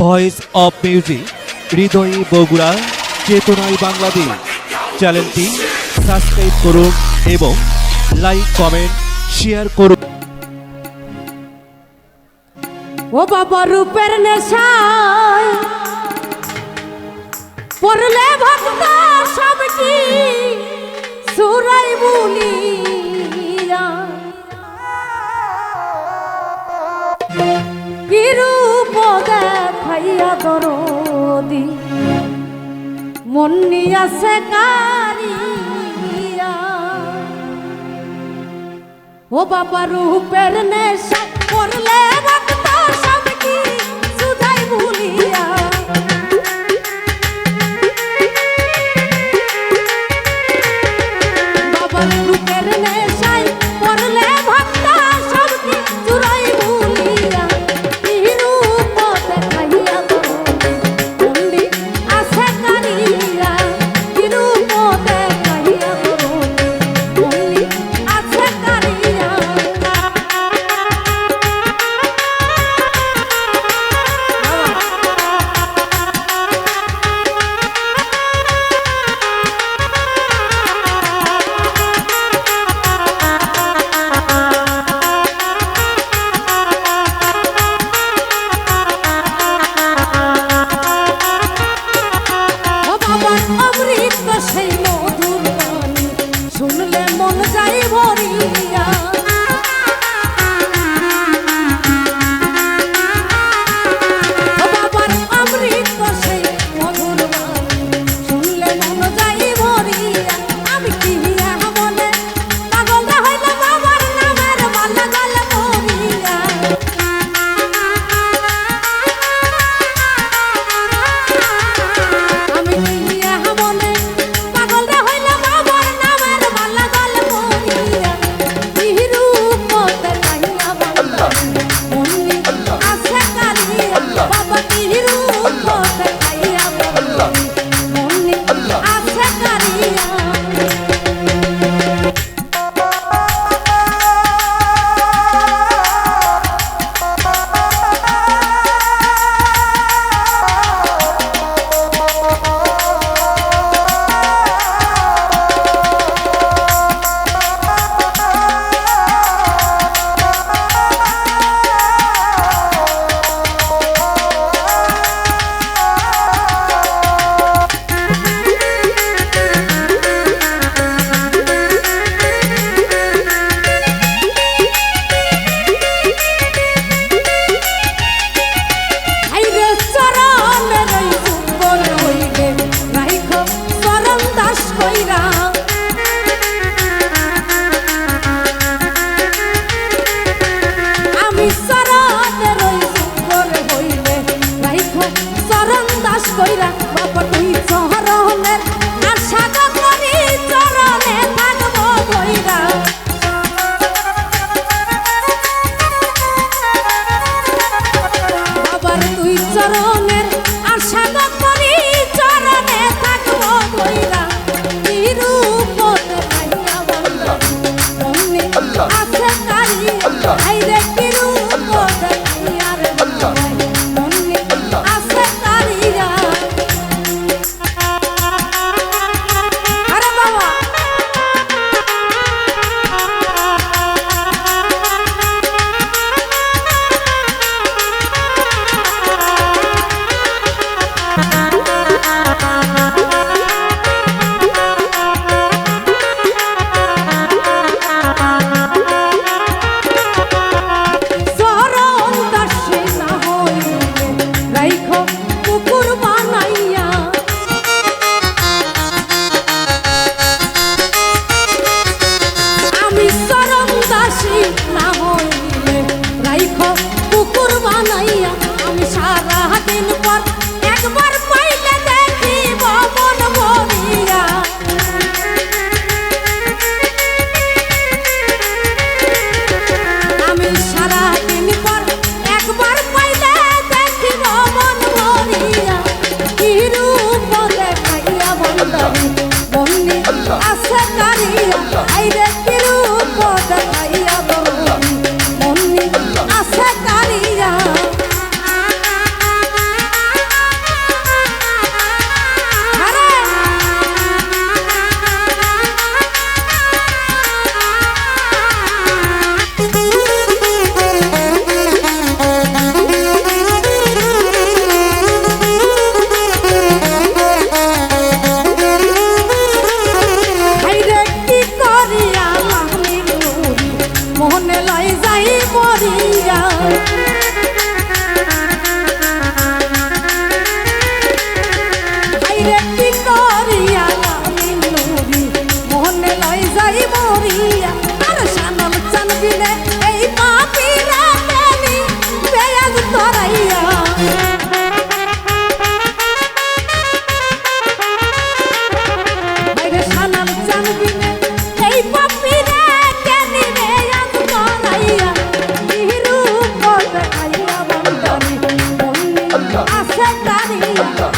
Voice of music, হৃদয়ে বগুড়া, চেতনায় বাংলাদেশ। চ্যানেলটি সাবস্ক্রাইব করুন এবং লাইক, কমেন্ট, শেয়ার করুন। ও বাবা রূপের নেশায় পড়লে ভক্ত সব কি সুরাই বলিয়া, কি রূপ দেখাইয়া দরদি মন নিয়াছে কারিয়া। ও বাবা রূপের নেশা পড়লে ভক্ত সব কি সুধাই ভুলিয়া, বাবা রূপের নেশায় পড়লে ভক্ত সব কি সুরাই ভুলিয়া, কি রূপ দেখাইয়া দরদি আছে কারিয়া, কি রূপ দেখাইয়া দরদি আছে কারিয়া। অমৃত সেই মধুর বাণী শুনলে মন যায় ভরিয়া, বাবার অমৃত সেই মধুর বাণী শুনলে মন যায় ভরিয়া। আমি কি বলে পাগল হইল বাবার নামের মালা গল ভরিয়া, আমি চরণের আশা করি চরণে থাকবো ধইরা, কি রূপ দেখাইয়া মনে আছে কারিয়া, আইরে কি রূপ দেখাইয়া রে মনে আছে কারিয়া। আরে বাবা আছে কারিয়া, আইরে কি রূপ দেখাইয়া দরদি মনে আছে কারিয়া। একটা